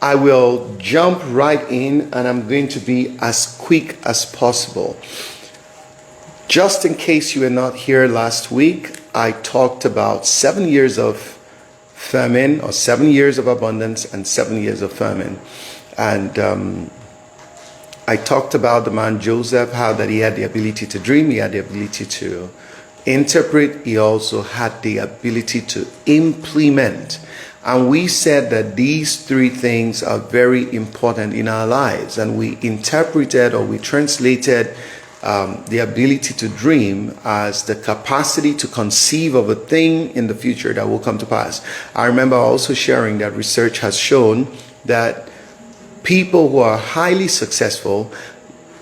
I will jump right in, and I'm going to be as quick as possible. Just in case you were not here last week, I talked about 7 years of famine, or 7 years of abundance and 7 years of famine. And I talked about the man Joseph, how that he had the ability to dream, he had the ability to interpret, he also had the ability to implement. And we said that these three things are very important in our lives. And we interpreted, or we translated the ability to dream as the capacity to conceive of a thing in the future that will come to pass. I remember also sharing that research has shown that people who are highly successful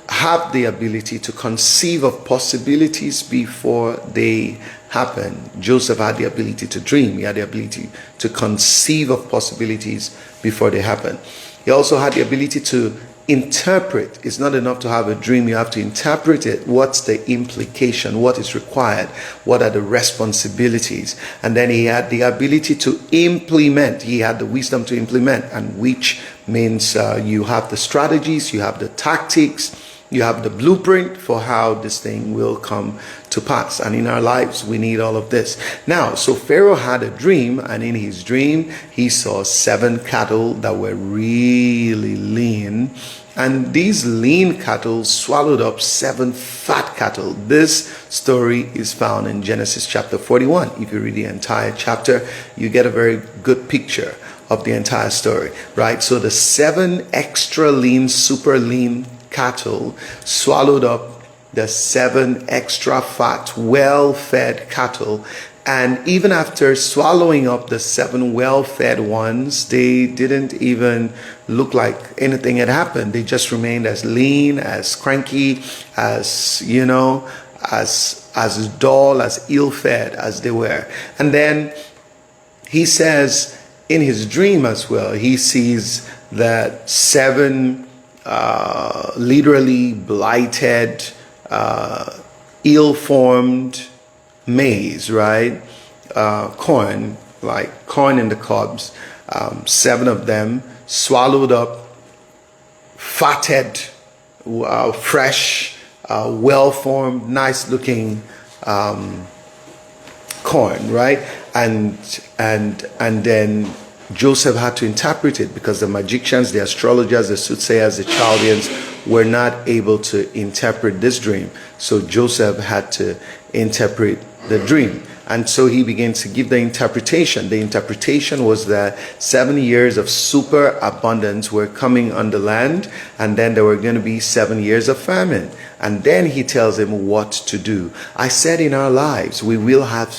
have the ability to conceive of possibilities before they happen. Joseph had the ability to dream. He had the ability to conceive of possibilities before they happen. He also had the ability to interpret. It's not enough to have a dream. You have to interpret it. What's the implication? What is required? What are the responsibilities? And then he had the ability to implement. He had the wisdom to implement, and which means you have the strategies, you have the tactics, you have the blueprint for how this thing will come to pass. And in our lives, we need all of this. Now, so Pharaoh had a dream, and in his dream, he saw 7 cattle that were really lean. And these lean cattle swallowed up 7 fat cattle. This story is found in Genesis chapter 41. If you read the entire chapter, you get a very good picture of the entire story, right? So the 7 extra lean, super lean cattle swallowed up the 7 extra fat, well-fed cattle. And even after swallowing up the 7 well-fed ones, they didn't even look like anything had happened. They just remained as lean, as cranky, as, as dull, as ill-fed as they were. And then he says in his dream as well, he sees that 7 literally blighted, ill-formed maize, right? Corn, like corn in the cobs. 7 of them swallowed up fatted, fresh, well-formed, nice-looking corn, right? And then Joseph had to interpret it, because the magicians, the astrologers, the soothsayers, the Chaldeans were not able to interpret this dream. So Joseph had to interpret the dream. And so he began to give the interpretation. The interpretation was that 7 years of super abundance were coming on the land, and then there were going to be 7 years of famine. And then he tells him what to do. I said in our lives, we will have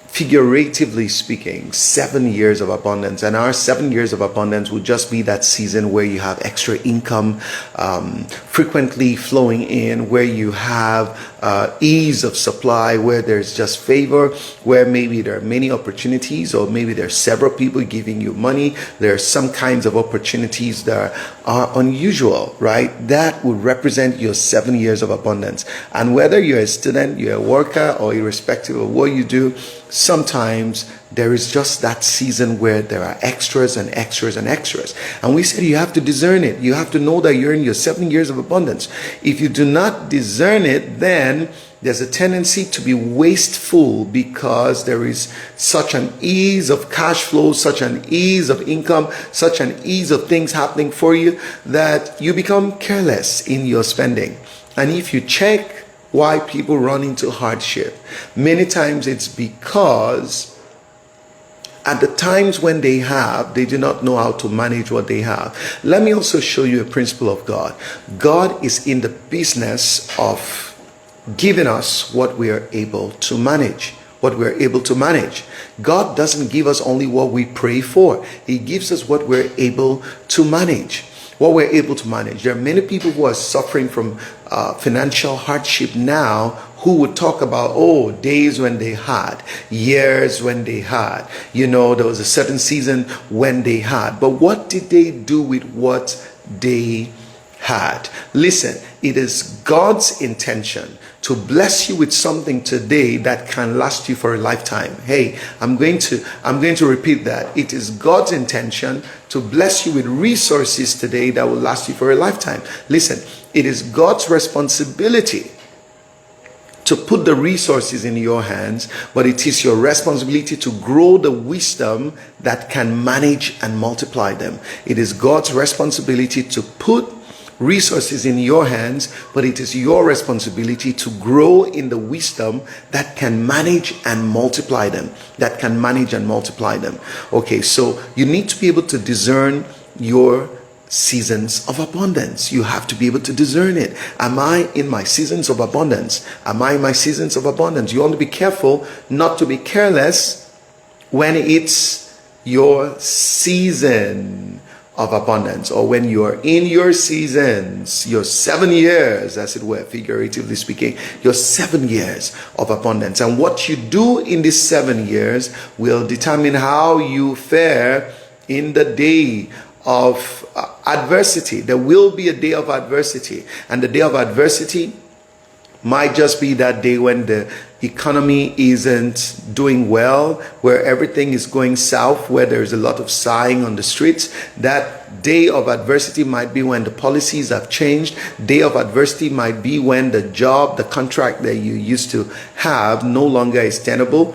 figuratively speaking, 7 years of abundance. And our 7 years of abundance would just be that season where you have extra income frequently flowing in, where you have ease of supply, where there's just favor, where maybe there are many opportunities, or maybe there are several people giving you money. There are some kinds of opportunities that are unusual, right? That would represent your 7 years of abundance. And whether you're a student, you're a worker, or irrespective of what you do, sometimes there is just that season where there are extras and extras and extras. And we said you have to discern it. You have to know that you're in your 7 years of abundance. If you do not discern it, then there's a tendency to be wasteful, because there is such an ease of cash flow, such an ease of income, such an ease of things happening for you, that you become careless in your spending. And if you check why people run into hardship, many times it's because at the times when they have, they do not know how to manage what they have. Let me also show you a principle of God. God is in the business of giving us what we are able to manage. What we're able to manage. God doesn't give us only what we pray for. He gives us what we're able to manage. What we're able to manage. There are many people who are suffering from financial hardship now, who would talk about, days when they had, years when they had, there was a certain season when they had. But what did they do with what they had? Listen, it is God's intention to bless you with something today that can last you for a lifetime. Hey, I'm going to repeat that. It is God's intention to bless you with resources today that will last you for a lifetime. Listen, it is God's responsibility to put the resources in your hands, but it is your responsibility to grow the wisdom that can manage and multiply them. It is God's responsibility to put resources in your hands, but it is your responsibility to grow in the wisdom that can manage and multiply them. Okay, so you need to be able to discern your seasons of abundance. You have to be able to discern it. Am I in my seasons of abundance? Am I in my seasons of abundance? You want to be careful not to be careless when it's your season of abundance, or when you're in your seasons, your 7 years, as it were, figuratively speaking, your 7 years of abundance. And what you do in these 7 years will determine how you fare in the day of adversity. There will be a day of adversity, and the day of adversity might just be that day when the economy isn't doing well, where everything is going south, where there's a lot of sighing on the streets. That day of adversity might be when the policies have changed. Day of adversity might be when the job, the contract that you used to have no longer is tenable.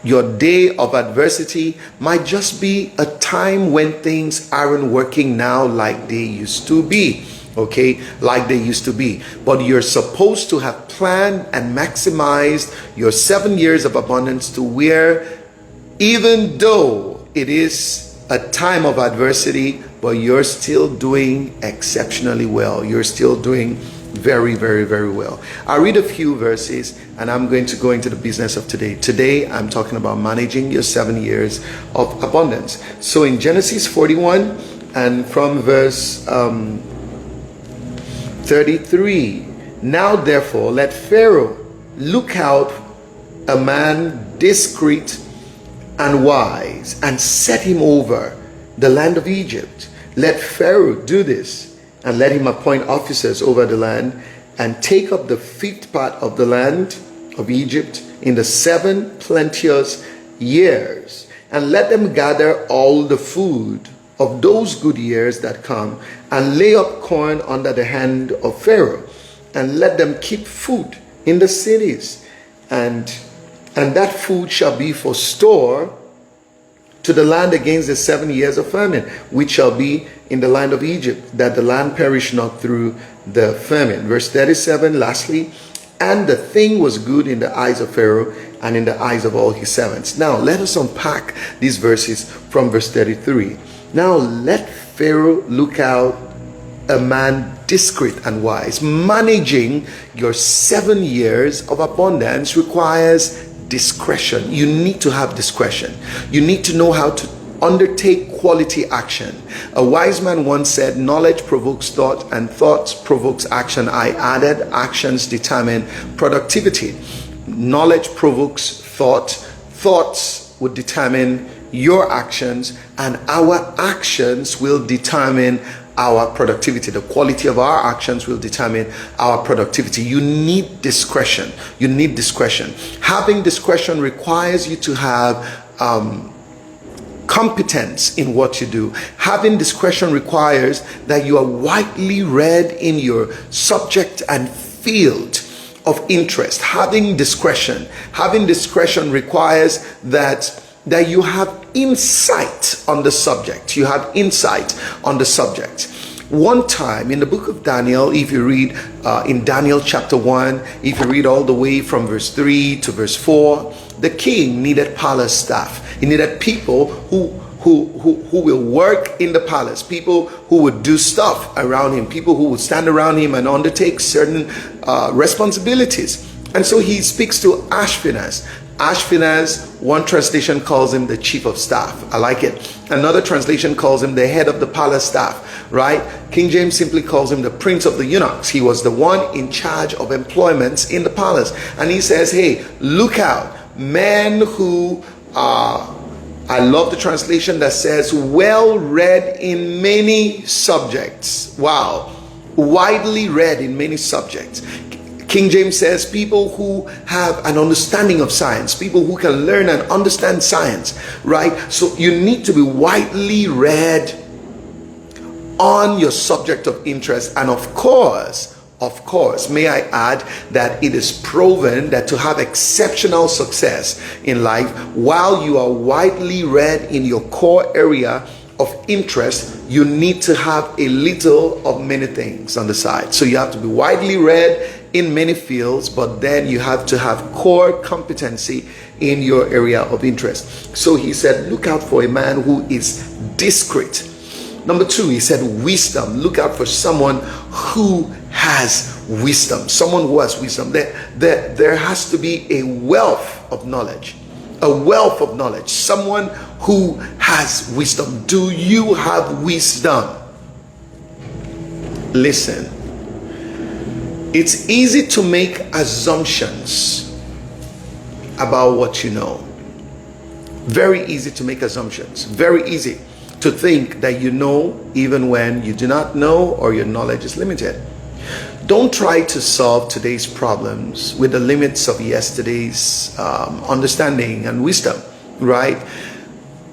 Your day of adversity might just be a time when things aren't working now like they used to be. Okay, like they used to be. But you're supposed to have planned and maximized your 7 years of abundance to where, even though it is a time of adversity, but you're still doing exceptionally well. You're still doing very, very, very well. I'll read a few verses and I'm going to go into the business of today. Today, I'm talking about managing your 7 years of abundance. So in Genesis 41 and from verse 33, now therefore let Pharaoh look out a man discreet and wise, and set him over the land of Egypt. Let Pharaoh do this, and let him appoint officers over the land, and take up the 5th part of the land of Egypt in the 7 plenteous years, and let them gather all the food of those good years that come, and lay up corn under the hand of Pharaoh, and let them keep food in the cities, and that food shall be for store to the land against the 7 years of famine, which shall be in the land of Egypt, that the land perish not through the famine. Verse 37, lastly, and the thing was good in the eyes of Pharaoh and in the eyes of all his servants. Now let us unpack these verses from verse 33. Now let Pharaoh look out a man discreet and wise. Managing your 7 years of abundance requires discretion. You need to have discretion. You need to know how to undertake quality action. A wise man once said, knowledge provokes thought and thought provokes action. I added, actions determine productivity. Knowledge provokes thought. Thoughts would determine your actions, and our actions will determine our productivity. The quality of our actions will determine our productivity. You need discretion. You need discretion. Having discretion requires you to have competence in what you do. Having discretion requires that you are widely read in your subject and field of interest. Having discretion requires that you have insight on the subject. You have insight on the subject. One time in the book of Daniel, if you read in Daniel chapter 1, if you read all the way from verse 3 to verse 4, the king needed palace staff. He needed people who will work in the palace, people who would do stuff around him, people who would stand around him and undertake certain responsibilities. And so he speaks to Ashpenaz. Ashpenaz, one translation calls him the chief of staff. I like it. Another translation calls him the head of the palace staff, right? King James simply calls him the prince of the eunuchs. He was the one in charge of employments in the palace. And he says, hey, look out, men who are, I love the translation that says, well read in many subjects. Wow. Widely read in many subjects. King James says people who have an understanding of science, people who can learn and understand science, right? So you need to be widely read on your subject of interest. And of course, may I add that it is proven that to have exceptional success in life, while you are widely read in your core area of interest, you need to have a little of many things on the side. So you have to be widely read in many fields, but then you have to have core competency in your area of interest. So he said, look out for a man who is discreet. Number 2, he said wisdom. Look out for someone who has wisdom. Someone who has wisdom. There has to be a wealth of knowledge. A wealth of knowledge. Someone who has wisdom. Do you have wisdom? Listen. It's easy to make assumptions about what you know. Very easy to make assumptions. Very easy to think that you know even when you do not know, or your knowledge is limited. Don't try to solve today's problems with the limits of yesterday's understanding and wisdom, right?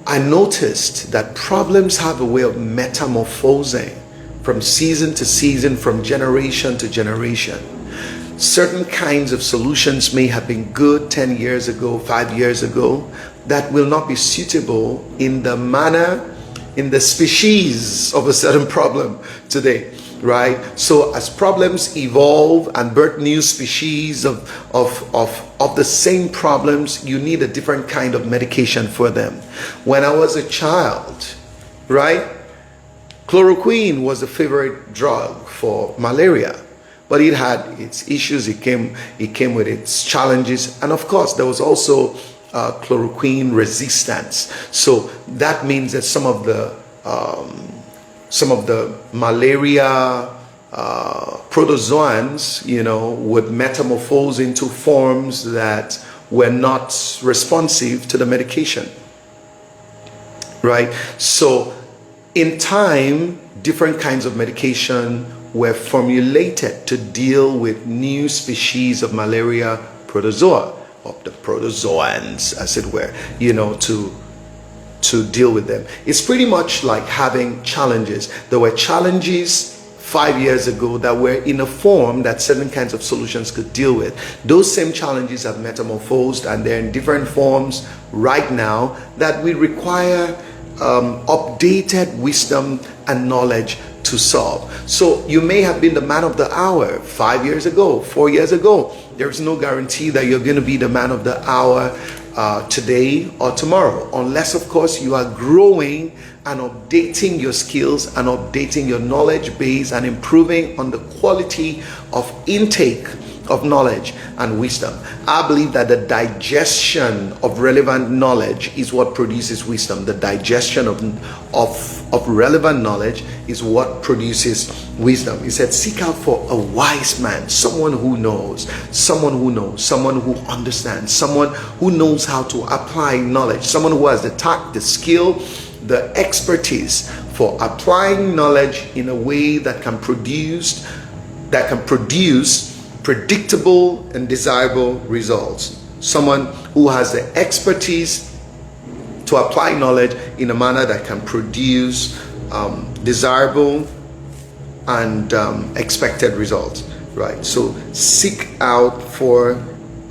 I noticed that problems have a way of metamorphosing from season to season, from generation to generation. Certain kinds of solutions may have been good 10 years ago, 5 years ago, that will not be suitable in the manner, in the species of a certain problem today, right? So as problems evolve and birth new species of the same problems, you need a different kind of medication for them. When I was a child, right, chloroquine was a favorite drug for malaria, but it had its issues. It came with its challenges, and of course there was also chloroquine resistance. So that means that some of the malaria protozoans, would metamorphose into forms that were not responsive to the medication, right? So in time, different kinds of medication were formulated to deal with new species of malaria protozoa, of the protozoans, as it were, to deal with them. It's pretty much like having challenges. There were challenges 5 years ago that were in a form that certain kinds of solutions could deal with. Those same challenges have metamorphosed, and they're in different forms right now that we require updated wisdom and knowledge to solve. So you may have been the man of the hour 5 years ago, 4 years ago. There's no guarantee that you're going to be the man of the hour today or tomorrow, unless of course you are growing and updating your skills and updating your knowledge base and improving on the quality of intake of knowledge and wisdom. I believe that the digestion of relevant knowledge is what produces wisdom. The digestion of relevant knowledge is what produces wisdom. He said, seek out for a wise man, someone who knows, someone who understands, someone who knows how to apply knowledge, someone who has the tact, the skill, the expertise for applying knowledge in a way that can produce predictable and desirable results. Someone who has the expertise to apply knowledge in a manner that can produce desirable and expected results, right? So seek out for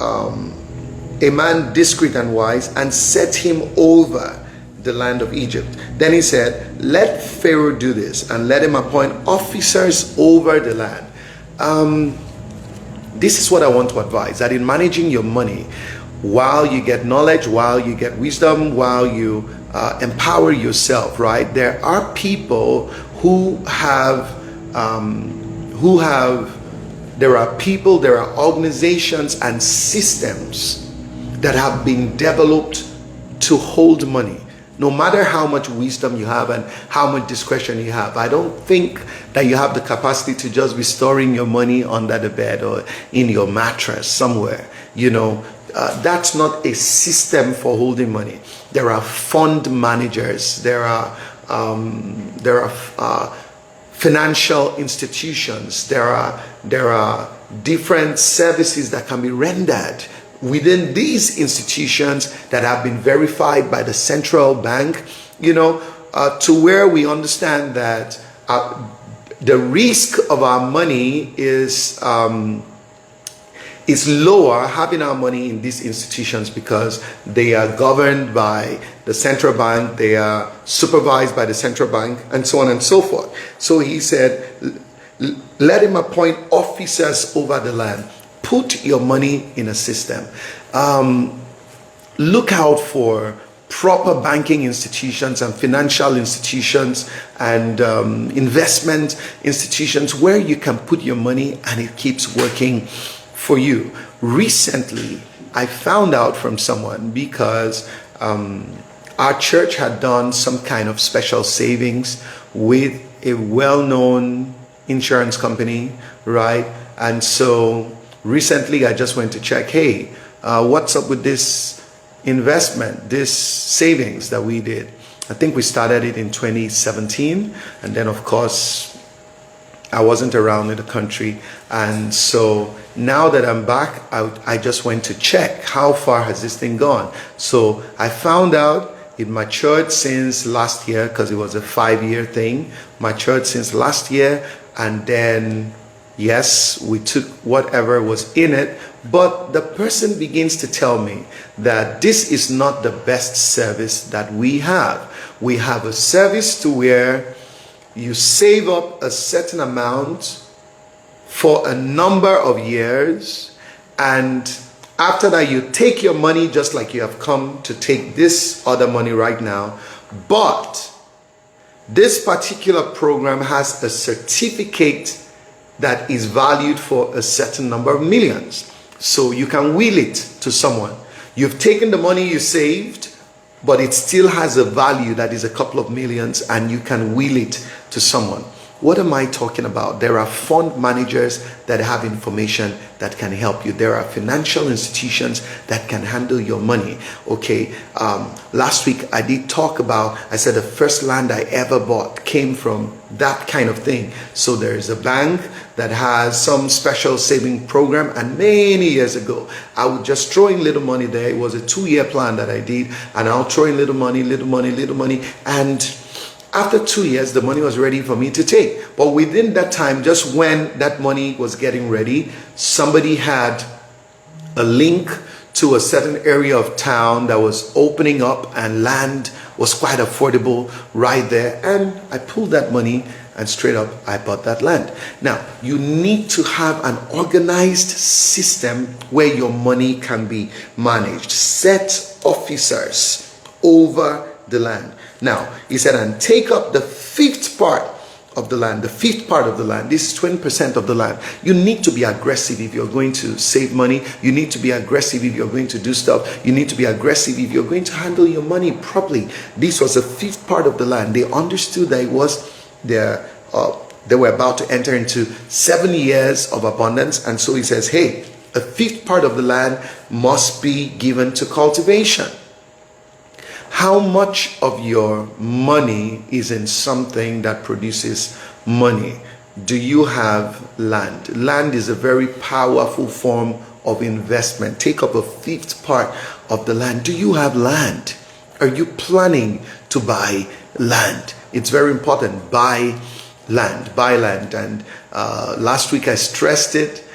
a man discreet and wise, and set him over the land of Egypt. Then he said, let Pharaoh do this, and let him appoint officers over the land. This is what I want to advise, that in managing your money, while you get knowledge, while you get wisdom, while you empower yourself, right? There are people there are organizations and systems that have been developed to hold money. No matter how much wisdom you have and how much discretion you have, I don't think that you have the capacity to just be storing your money under the bed or in your mattress somewhere. That's not a system for holding money. There are fund managers. There are financial institutions. There are different services that can be rendered within these institutions that have been verified by the central bank, to where we understand that the risk of our money is lower having our money in these institutions because they are governed by the central bank, they are supervised by the central bank, and so on and so forth. So he said, let him appoint officers over the land. Put your money in a system. Look out for proper banking institutions and financial institutions and investment institutions where you can put your money and it keeps working for you. Recently, I found out from someone because our church had done some kind of special savings with a well-known insurance company, right? And so recently I just went to check, hey, what's up with this investment, this savings that we did? I think we started it in 2017, and then of course I wasn't around in the country, and so now that I'm back, I just went to check how far has this thing gone. So I found out it matured since last year, because it was a 5-year thing, matured since last year, and then yes, we took whatever was in it, but the person begins to tell me that this is not the best service that we have. We have a service to where you save up a certain amount for a number of years, and after that you take your money just like you have come to take this other money right now. But this particular program has a certificate that is valued for a certain number of millions. So you can will it to someone. You've taken the money you saved, but it still has a value that is a couple of millions, and you can will it to someone. What am I talking about? There are fund managers that have information that can help you. There are financial institutions that can handle your money. Okay, last week I did talk about, I said the first land I ever bought came from that kind of thing. So there is a bank that has some special saving program, and many years ago I would just throw in little money there. It was a 2-year plan that I did, and I'll throw in little money, and after 2 years, the money was ready for me to take. But within that time, just when that money was getting ready, somebody had a link to a certain area of town that was opening up, and land was quite affordable right there. And I pulled that money and straight up, I bought that land. Now, you need to have an organized system where your money can be managed. Set officers over the land. Now, he said, and take up the 5th part of the land. The 5th part of the land, this is 20% of the land. You need to be aggressive if you're going to save money. You need to be aggressive if you're going to do stuff. You need to be aggressive if you're going to handle your money properly. This was the 5th part of the land. They understood that it was their, they were about to enter into 7 years of abundance. And so he says, hey, a 5th part of the land must be given to cultivation. How much of your money is in something that produces money? Do you have land? Land is a very powerful form of investment. Take up a 5th part of the land. Do you have land? Are you planning to buy land? It's very important. Buy land. Buy land. And last week I stressed it.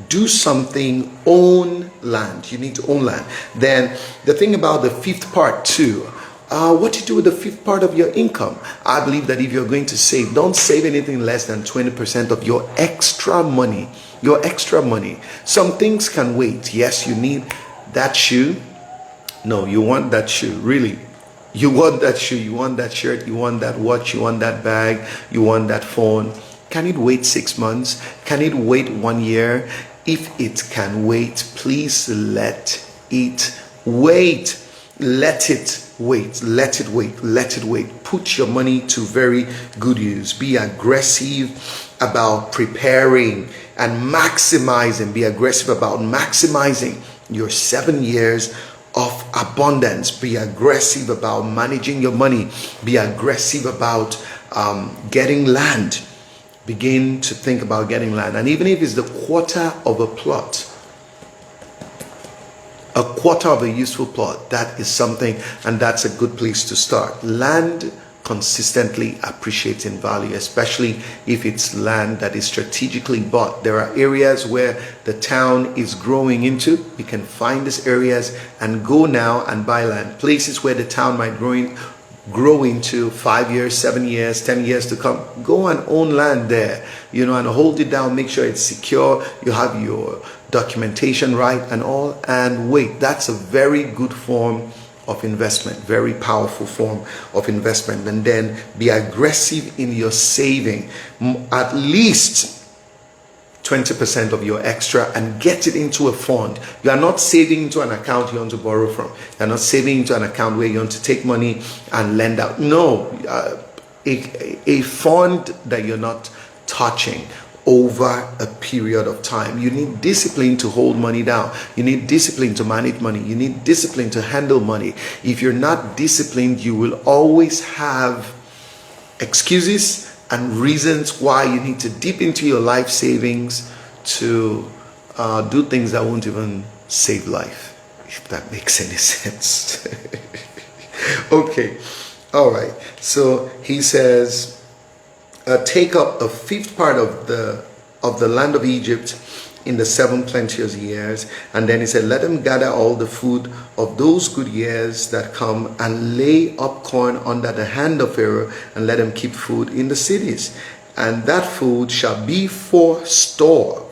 Do something, own land. You need to own land. Then the thing about the 5th part too, what do you do with the 5th part of your income? I believe that if you're going to save, don't save anything less than 20% of your extra money. Your extra money. Some things can wait. Yes, you need that shoe. No, you want that shoe, really. You want that shoe, you want that shirt, you want that watch, you want that bag, you want that phone. Can it wait 6 months? Can it wait 1 year? If it can wait, please let it wait. Let it wait. Let it wait. Let it wait. Put your money to very good use. Be aggressive about preparing and maximizing. Be aggressive about maximizing your 7 years of abundance. Be aggressive about managing your money. Be aggressive about getting land. begin to think about getting land. And even if it's the quarter of a plot, a quarter of a useful plot, that is something, and that's a good place to start. Land consistently appreciates in value, especially if it's land that is strategically bought. There are areas where the town is growing into. You can find these areas and go now and buy land. Places where the town might grow into 5 years, 7 years, 10 years to come. Go and own land there, you know, and hold it down. Make sure it's secure. You have your documentation right and all, and wait. That's a very good form of investment, very powerful form of investment. And then be aggressive in your saving, at least 20% of your extra, and get it into a fund. You are not saving into an account you want to borrow from. You are not saving into an account where you want to take money and lend out. No, a fund that you're not touching over a period of time. You need discipline to hold money down. You need discipline to manage money. You need discipline to handle money. If you're not disciplined, you will always have excuses and reasons why you need to dip into your life savings to do things that won't even save life, if that makes any sense. Okay, all right. So he says, take up a fifth part of the land of Egypt in the 7 plenteous years. And then he said, let them gather all the food of those good years that come, and lay up corn under the hand of Pharaoh, and let him keep food in the cities. And that food shall be for store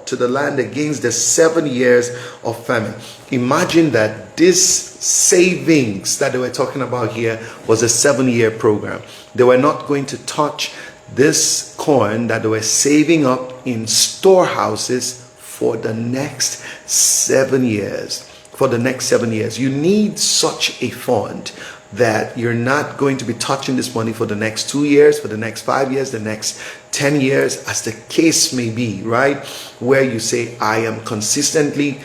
to the land against the 7 years of famine. Imagine that this savings that they were talking about here was a 7-year program. They were not going to touch this corn that they were saving up in storehouses for the next 7 years. For the next 7 years. You need such a fund that you're not going to be touching this money for the next 2 years, for the next 5 years, the next 10 years, as the case may be, right? Where you say, I am consistently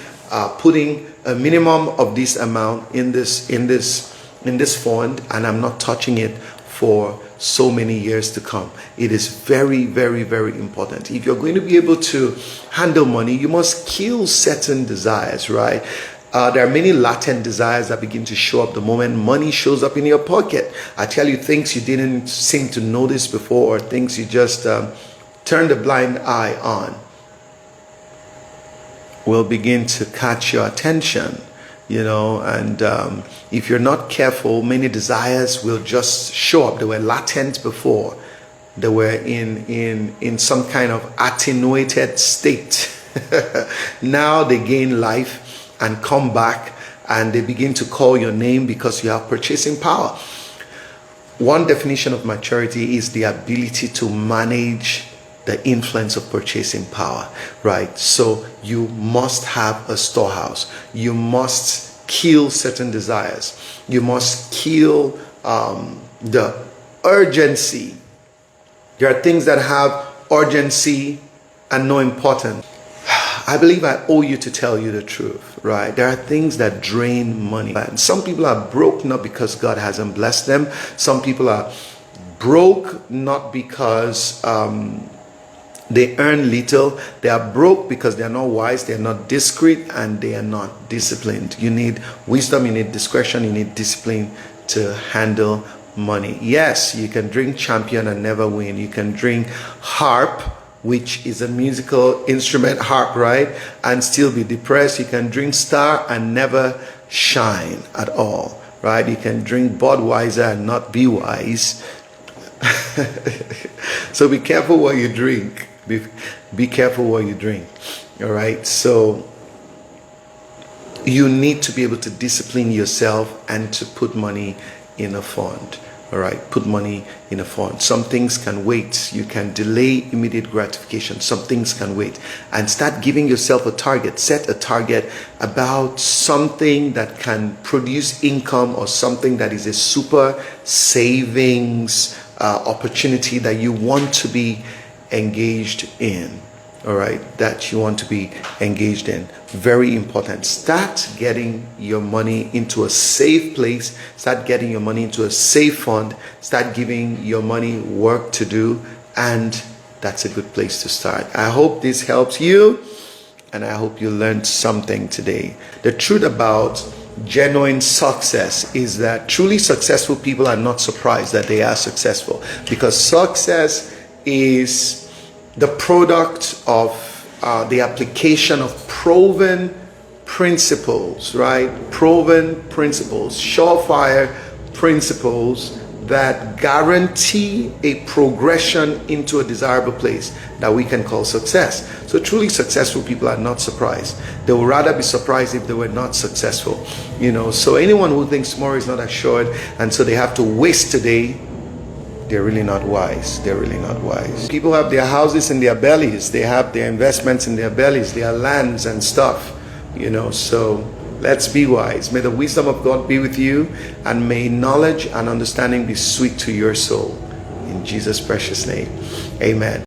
putting a minimum of this amount in this fund, and I'm not touching it for so many years to come. It is very, very, very important. If you're going to be able to handle money, you must kill certain desires, right? There are many latent desires that begin to show up the moment money shows up in your pocket. I tell you, things you didn't seem to notice before, or things you just turned a blind eye on, will begin to catch your attention, you know. And if you're not careful, many desires will just show up. They were latent before. They were in some kind of attenuated state. Now they gain life and come back, and they begin to call your name because you have purchasing power. One definition of maturity is the ability to manage the influence of purchasing power, right? So you must have a storehouse. You must kill certain desires. You must kill the urgency. There are things that have urgency and no importance. I believe I owe you to tell you the truth, right? There are things that drain money. And some people are broke not because God hasn't blessed them. Some people are broke not because they earn little. They are broke because they are not wise, they are not discreet, and they are not disciplined. You need wisdom, you need discretion, you need discipline to handle money. Yes, you can drink champion and never win. You can drink harp, which is a musical instrument, harp, right, and still be depressed. You can drink star and never shine at all, right? You can drink Budweiser and not be wise. So be careful what you drink. Be careful what you drink. All right. So you need to be able to discipline yourself and to put money in a fund. All right. Put money in a fund. Some things can wait. You can delay immediate gratification. Some things can wait. And start giving yourself a target. Set a target about something that can produce income, or something that is a super savings opportunity that you want to be engaged in. All right, that you want to be engaged in. Very important. Start getting your money into a safe place. Start getting your money into a safe fund. Start giving your money work to do, and that's a good place to start. I hope this helps you, and I hope you learned something today. The truth about genuine success is that truly successful people are not surprised that they are successful, because success is the product of the application of proven principles, right? Proven principles, surefire principles that guarantee a progression into a desirable place that we can call success. So truly successful people are not surprised. They would rather be surprised if they were not successful. So anyone who thinks tomorrow is not assured, and so they have to waste today, they're really not wise. They're really not wise. People have their houses in their bellies. They have their investments in their bellies, their lands and stuff. So let's be wise. May the wisdom of God be with you, and may knowledge and understanding be sweet to your soul. In Jesus' precious name, amen.